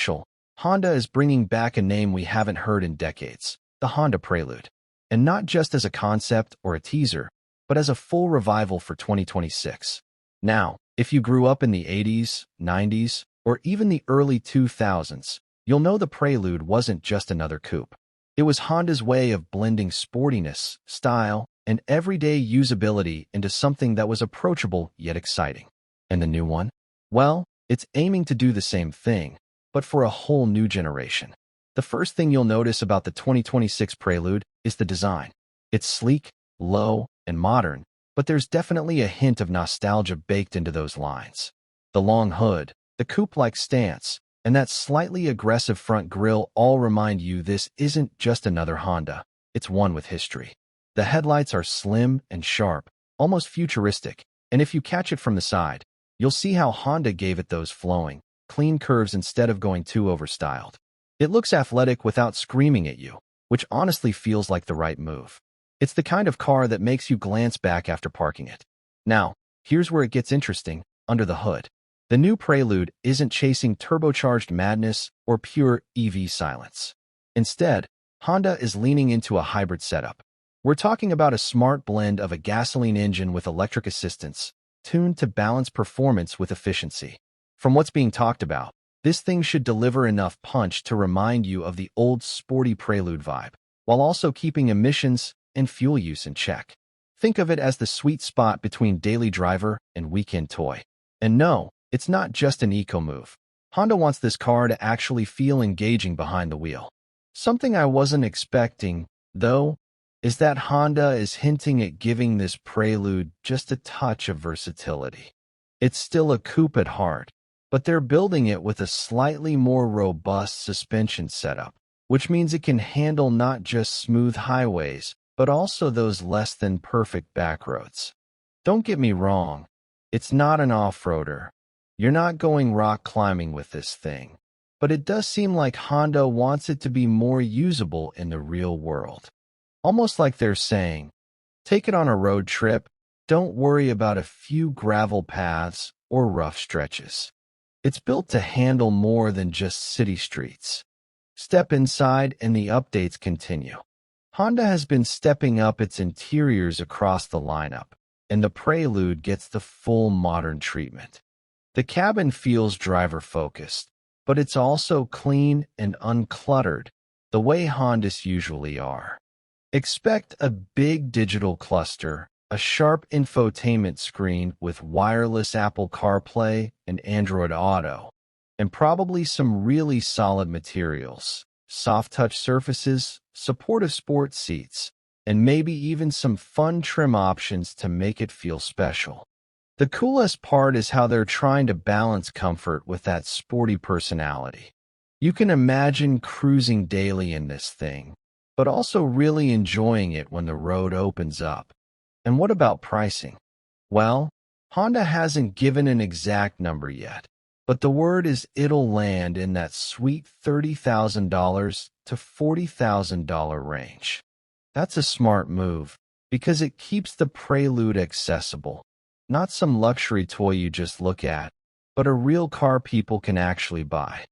special, Honda is bringing back a name we haven't heard in decades, the Honda Prelude. And not just as a concept or a teaser, but as a full revival for 2026. Now, if you grew up in the 80s, 90s, or even the early 2000s, you'll know the Prelude wasn't just another coupe. It was Honda's way of blending sportiness, style, and everyday usability into something that was approachable yet exciting. And the new one? Well, it's aiming to do the same thing, but for a whole new generation. The first thing you'll notice about the 2026 Prelude is the design. It's sleek, low, and modern, but there's definitely a hint of nostalgia baked into those lines. The long hood, the coupe-like stance, and that slightly aggressive front grille all remind you this isn't just another Honda, it's one with history. The headlights are slim and sharp, almost futuristic, and if you catch it from the side, you'll see how Honda gave it those flowing, clean curves instead of going too overstyled. It looks athletic without screaming at you, which honestly feels like the right move. It's the kind of car that makes you glance back after parking it. Now, here's where it gets interesting, under the hood. The new Prelude isn't chasing turbocharged madness or pure EV silence. Instead, Honda is leaning into a hybrid setup. We're talking about a smart blend of a gasoline engine with electric assistance, tuned to balance performance with efficiency. From what's being talked about, this thing should deliver enough punch to remind you of the old sporty Prelude vibe, while also keeping emissions and fuel use in check. Think of it as the sweet spot between daily driver and weekend toy. And no, it's not just an eco move. Honda wants this car to actually feel engaging behind the wheel. Something I wasn't expecting, though, is that Honda is hinting at giving this Prelude just a touch of versatility. It's still a coupe at heart, but they're building it with a slightly more robust suspension setup, which means it can handle not just smooth highways, but also those less than perfect backroads. Don't get me wrong, it's not an off-roader. You're not going rock climbing with this thing, but it does seem like Honda wants it to be more usable in the real world. Almost like they're saying, take it on a road trip, don't worry about a few gravel paths or rough stretches. It's built to handle more than just city streets. Step inside and the updates continue. Honda has been stepping up its interiors across the lineup, and the Prelude gets the full modern treatment. The cabin feels driver-focused, but it's also clean and uncluttered, the way Hondas usually are. Expect a big digital cluster, a sharp infotainment screen with wireless Apple CarPlay and Android Auto, and probably some really solid materials, soft-touch surfaces, supportive sports seats, and maybe even some fun trim options to make it feel special. The coolest part is how they're trying to balance comfort with that sporty personality. You can imagine cruising daily in this thing, but also really enjoying it when the road opens up. And what about pricing? Well, Honda hasn't given an exact number yet, but the word is it'll land in that sweet $30,000 to $40,000 range. That's a smart move, because it keeps the Prelude accessible. Not some luxury toy you just look at, but a real car people can actually buy.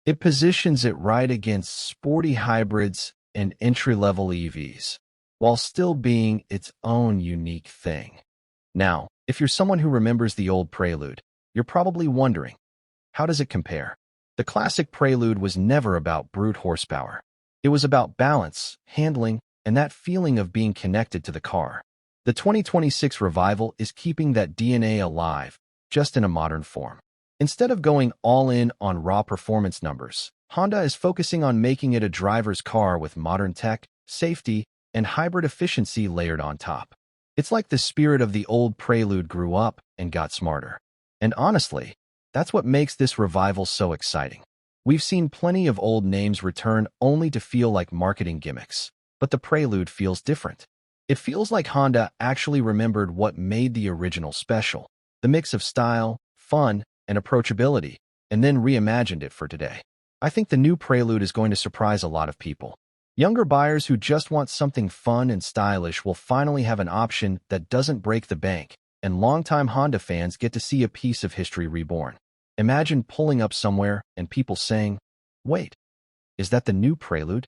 It positions it right against sporty hybrids and entry-level EVs, while still being its own unique thing. Now, if you're someone who remembers the old Prelude, you're probably wondering, how does it compare? The classic Prelude was never about brute horsepower. It was about balance, handling, and that feeling of being connected to the car. The 2026 revival is keeping that DNA alive, just in a modern form. Instead of going all in on raw performance numbers, Honda is focusing on making it a driver's car with modern tech, safety, and hybrid efficiency layered on top. It's like the spirit of the old Prelude grew up and got smarter. And honestly, that's what makes this revival so exciting. We've seen plenty of old names return only to feel like marketing gimmicks, but the Prelude feels different. It feels like Honda actually remembered what made the original special, the mix of style, fun, and approachability, and then reimagined it for today. I think the new Prelude is going to surprise a lot of people. Younger buyers who just want something fun and stylish will finally have an option that doesn't break the bank, and longtime Honda fans get to see a piece of history reborn. Imagine pulling up somewhere and people saying, Wait, is that the new Prelude?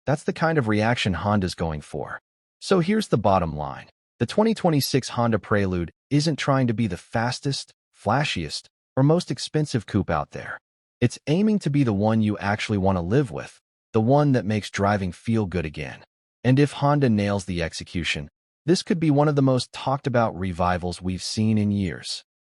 That's the kind of reaction Honda's going for. So here's the bottom line. The 2026 Honda Prelude isn't trying to be the fastest, flashiest, or most expensive coupe out there. It's aiming to be the one you actually want to live with, the one that makes driving feel good again. And if Honda nails the execution, this could be one of the most talked about revivals we've seen in years.